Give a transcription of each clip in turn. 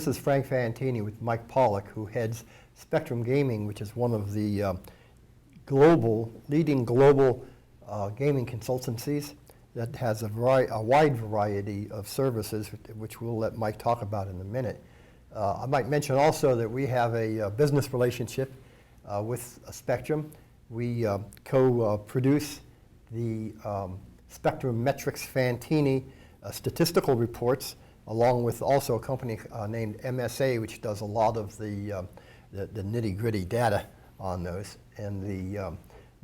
this is Frank Fantini with Mike Pollock, who heads Spectrum Gaming, which is one of the leading global gaming consultancies that has a wide variety of services, which we'll let Mike talk about in a minute. I might mention also that we have a business relationship with Spectrum. We co-produce the Spectrum Metrics Fantini statistical reports, along with also a company named MSA, which does a lot of the nitty-gritty data on those. And the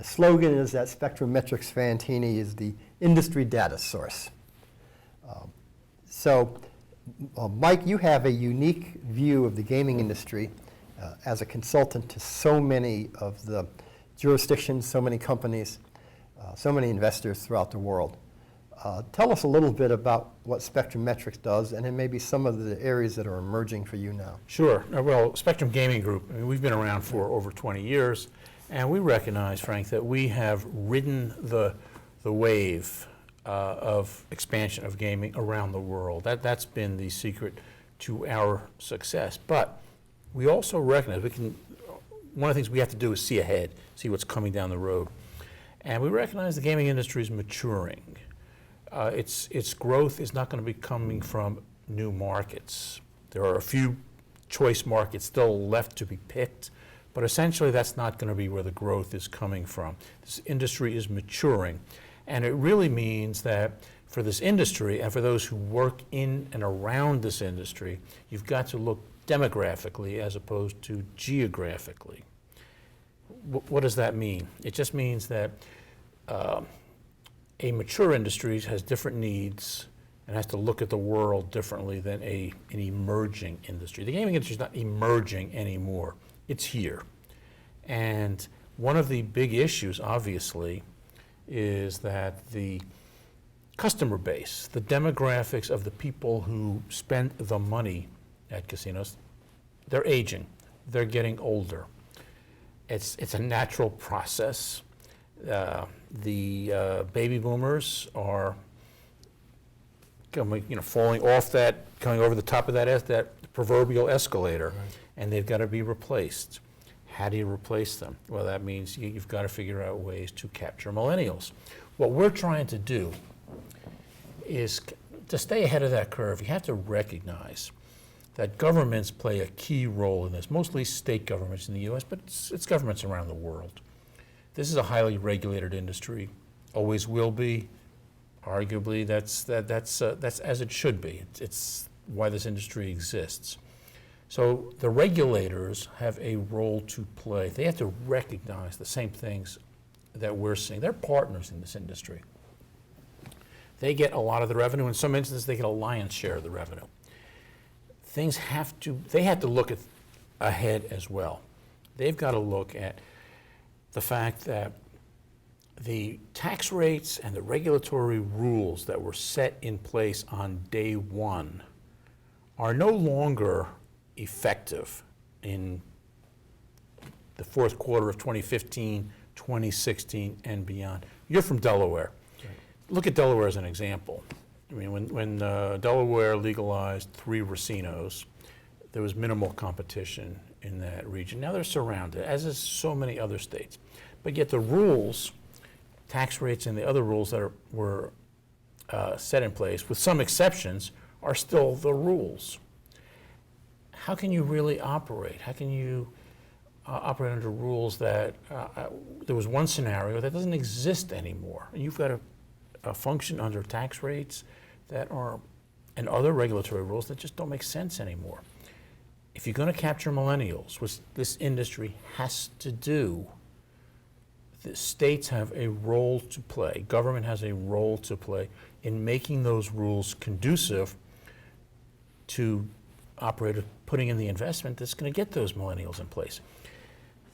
slogan is that Spectrum Metrics Fantini is the industry data source. Mike, you have a unique view of the gaming industry as a consultant to so many of the jurisdictions, so many companies, so many investors throughout the world. Tell us a little bit about what Spectrum Metrics does, and then maybe some of the areas that are emerging for you now. Sure. Well, Spectrum Gaming Group, I mean, we've been around for over 20 years, and we recognize, Frank, that we have ridden the wave of expansion of gaming around the world. That's been the secret to our success. But we also recognize one of the things we have to do is see ahead, see what's coming down the road. And we recognize the gaming industry is maturing. Its growth is not going to be coming from new markets. There are a few choice markets still left to be picked, but essentially that's not going to be where the growth is coming from. This industry is maturing, and it really means that for this industry and for those who work in and around this industry, you've got to look demographically as opposed to geographically. What does that mean? It just means that a mature industry has different needs and has to look at the world differently than an emerging industry. The gaming industry is not emerging anymore. It's here. And one of the big issues, obviously, is that the customer base, the demographics of the people who spend the money at casinos, they're aging. They're getting older. It's a natural process. The baby boomers are falling off that, coming over the top of that proverbial escalator, right, and they've got to be replaced. How do you replace them? Well, that means you've got to figure out ways to capture millennials. What we're trying to do is to stay ahead of that curve. You have to recognize that governments play a key role in this, mostly state governments in the U.S., but it's governments around the world. This is a highly regulated industry, always will be. Arguably, that's as it should be. It's why this industry exists. So the regulators have a role to play. They have to recognize the same things that we're seeing. They're partners in this industry. They get a lot of the revenue. In some instances, they get a lion's share of the revenue. They have to look ahead as well. They've got to look at the fact that the tax rates and the regulatory rules that were set in place on day one are no longer effective in the fourth quarter of 2015, 2016, and beyond. You're from Delaware. Right. Look at Delaware as an example. I mean, when Delaware legalized 3 racinos, there was minimal competition in that region. Now they're surrounded, as is so many other states. But yet the rules, tax rates and the other rules that were set in place, with some exceptions, are still the rules. How can you really operate? How can you operate under rules that, there was one scenario that doesn't exist anymore. And you've got to function under tax rates that are, and other regulatory rules that just don't make sense anymore. If you're going to capture millennials, which this industry has to do, the states have a role to play, government has a role to play in making those rules conducive to operators putting in the investment that's going to get those millennials in place.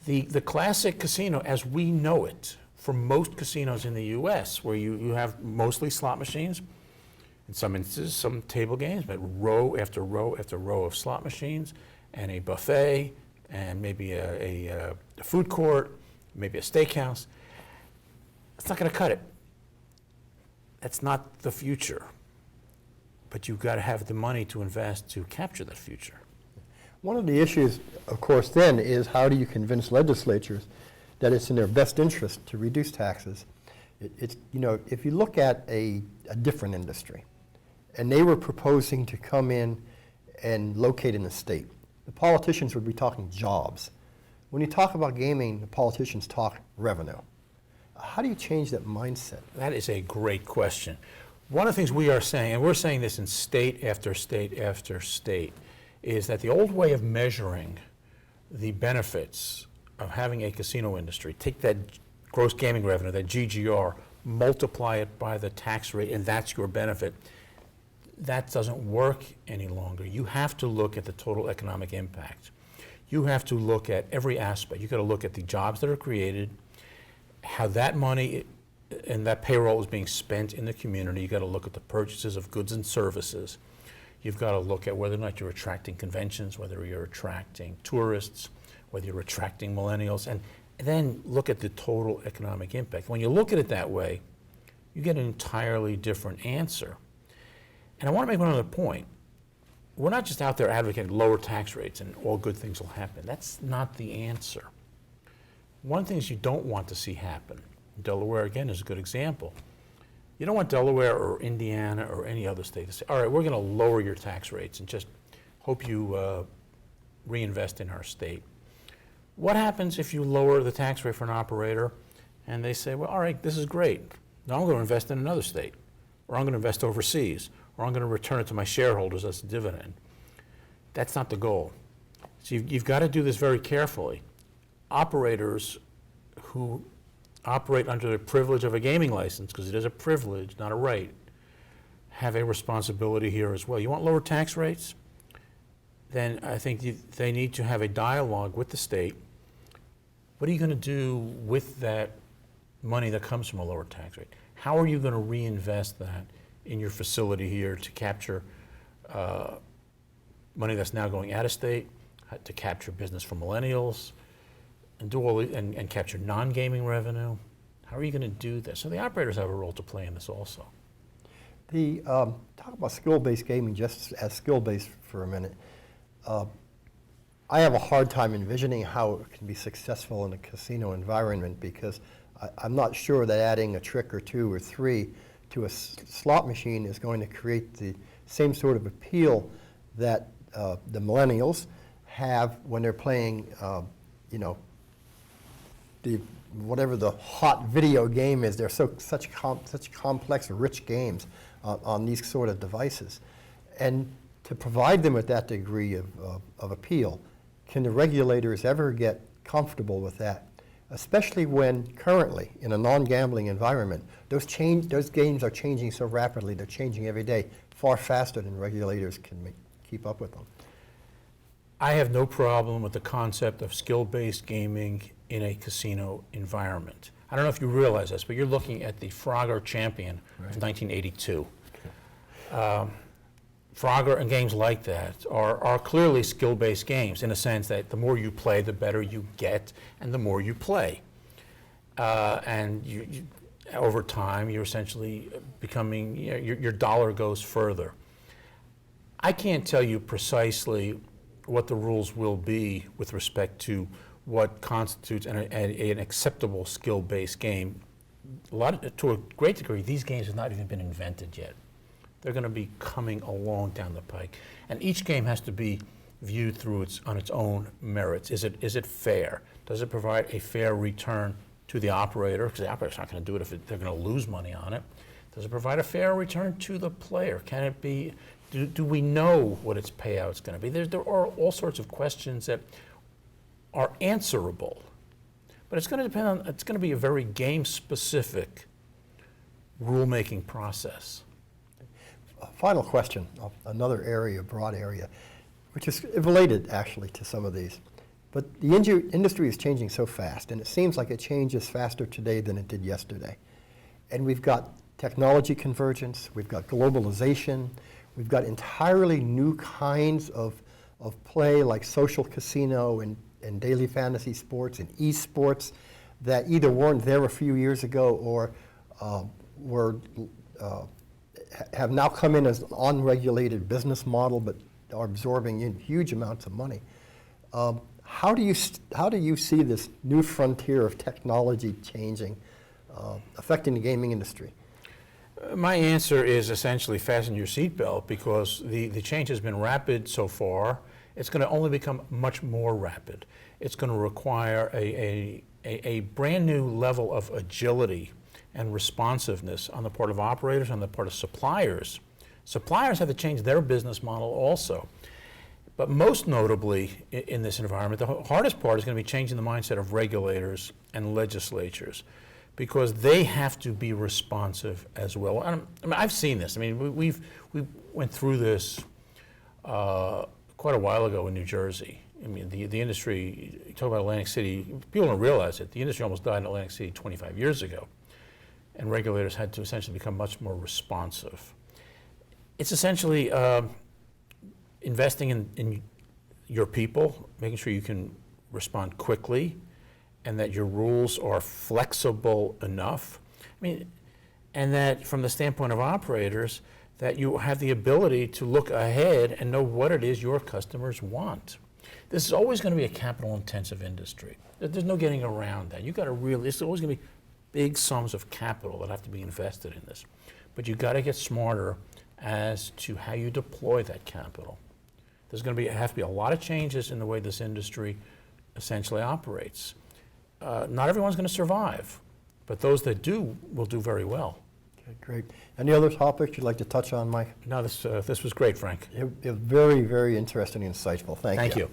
The classic casino, as we know it, for most casinos in the U.S., where you have mostly slot machines, in some instances, some table games, but row after row after row of slot machines, and a buffet, and maybe a food court, maybe a steakhouse. It's not going to cut it. That's not the future. But you've got to have the money to invest to capture that future. One of the issues, of course, then is how do you convince legislatures that it's in their best interest to reduce taxes? It's, if you look at a different industry, and they were proposing to come in and locate in the state, the politicians would be talking jobs. When you talk about gaming, the politicians talk revenue. How do you change that mindset? That is a great question. One of the things we are saying, and we're saying this in state after state after state, is that the old way of measuring the benefits of having a casino industry, take that gross gaming revenue, that GGR, multiply it by the tax rate, and that's your benefit. That doesn't work any longer. You have to look at the total economic impact. You have to look at every aspect. You've got to look at the jobs that are created, how that money and that payroll is being spent in the community. You've got to look at the purchases of goods and services. You've got to look at whether or not you're attracting conventions, whether you're attracting tourists, whether you're attracting millennials, and then look at the total economic impact. When you look at it that way, you get an entirely different answer. And I want to make one other point. We're not just out there advocating lower tax rates and all good things will happen. That's not the answer. One of the things you don't want to see happen, Delaware again is a good example. You don't want Delaware or Indiana or any other state to say, all right, we're going to lower your tax rates and just hope you reinvest in our state. What happens if you lower the tax rate for an operator and they say, well, all right, this is great. Now I'm going to invest in another state, or I'm going to invest overseas, or I'm going to return it to my shareholders as a dividend. That's not the goal. So you've got to do this very carefully. Operators who operate under the privilege of a gaming license, because it is a privilege, not a right, have a responsibility here as well. You want lower tax rates? Then I think they need to have a dialogue with the state. What are you going to do with that money that comes from a lower tax rate? How are you going to reinvest that in your facility here to capture money that's now going out of state, to capture business from millennials, and do all and capture non-gaming revenue? How are you going to do this? So the operators have a role to play in this also. Talk about skill-based gaming just as skill-based for a minute. I have a hard time envisioning how it can be successful in a casino environment, because I'm not sure that adding a trick or two or three to a slot machine is going to create the same sort of appeal that the millennials have when they're playing, whatever the hot video game is. They're such complex, rich games on these sort of devices. And to provide them with that degree of appeal, can the regulators ever get comfortable with that? Especially when currently, in a non-gambling environment, those games are changing so rapidly, they're changing every day, far faster than regulators can keep up with them. I have no problem with the concept of skill-based gaming in a casino environment. I don't know if you realize this, but you're looking at the Frogger champion of 1982. Frogger and games like that are clearly skill-based games, in a sense that the more you play, the better you get, and the more you play. And you, over time, you're essentially becoming, your dollar goes further. I can't tell you precisely what the rules will be with respect to what constitutes an acceptable skill-based game. To a great degree, these games have not even been invented yet. They're going to be coming along down the pike. And each game has to be viewed on its own merits. Is it fair? Does it provide a fair return to the operator? Because the operator's not going to do it if they're going to lose money on it. Does it provide a fair return to the player? Can it be, do we know what its payout's going to be? There are all sorts of questions that are answerable. But it's going to be a very game-specific rulemaking process. Final question, another area, broad area, which is related actually to some of these. But the industry is changing so fast, and it seems like it changes faster today than it did yesterday. And we've got technology convergence, we've got globalization, we've got entirely new kinds of play like social casino and daily fantasy sports and esports that either weren't there a few years ago or have now come in as an unregulated business model but are absorbing in huge amounts of money. How do you see this new frontier of technology changing, affecting the gaming industry? My answer is essentially fasten your seatbelt, because the change has been rapid so far. It's going to only become much more rapid. It's going to require a brand new level of agility and responsiveness on the part of operators, on the part of suppliers. Suppliers have to change their business model also. But most notably in this environment, the hardest part is going to be changing the mindset of regulators and legislatures, because they have to be responsive as well. I mean, I've seen this. I mean, we went through this quite a while ago in New Jersey. I mean, the industry, you talk about Atlantic City, people don't realize it. The industry almost died in Atlantic City 25 years ago, and regulators had to essentially become much more responsive. It's essentially investing in your people, making sure you can respond quickly, and that your rules are flexible enough. I mean, and that from the standpoint of operators, that you have the ability to look ahead and know what it is your customers want. This is always going to be a capital-intensive industry. There's no getting around that. You got to really, it's always going to be big sums of capital that have to be invested in this. But you got to get smarter as to how you deploy that capital. There's going to have to be a lot of changes in the way this industry essentially operates. Not everyone's going to survive, but those that do will do very well. Okay, great. Any other topics you'd like to touch on, Mike? No, this was great, Frank. It was very, very interesting and insightful. Thank you. Thank you.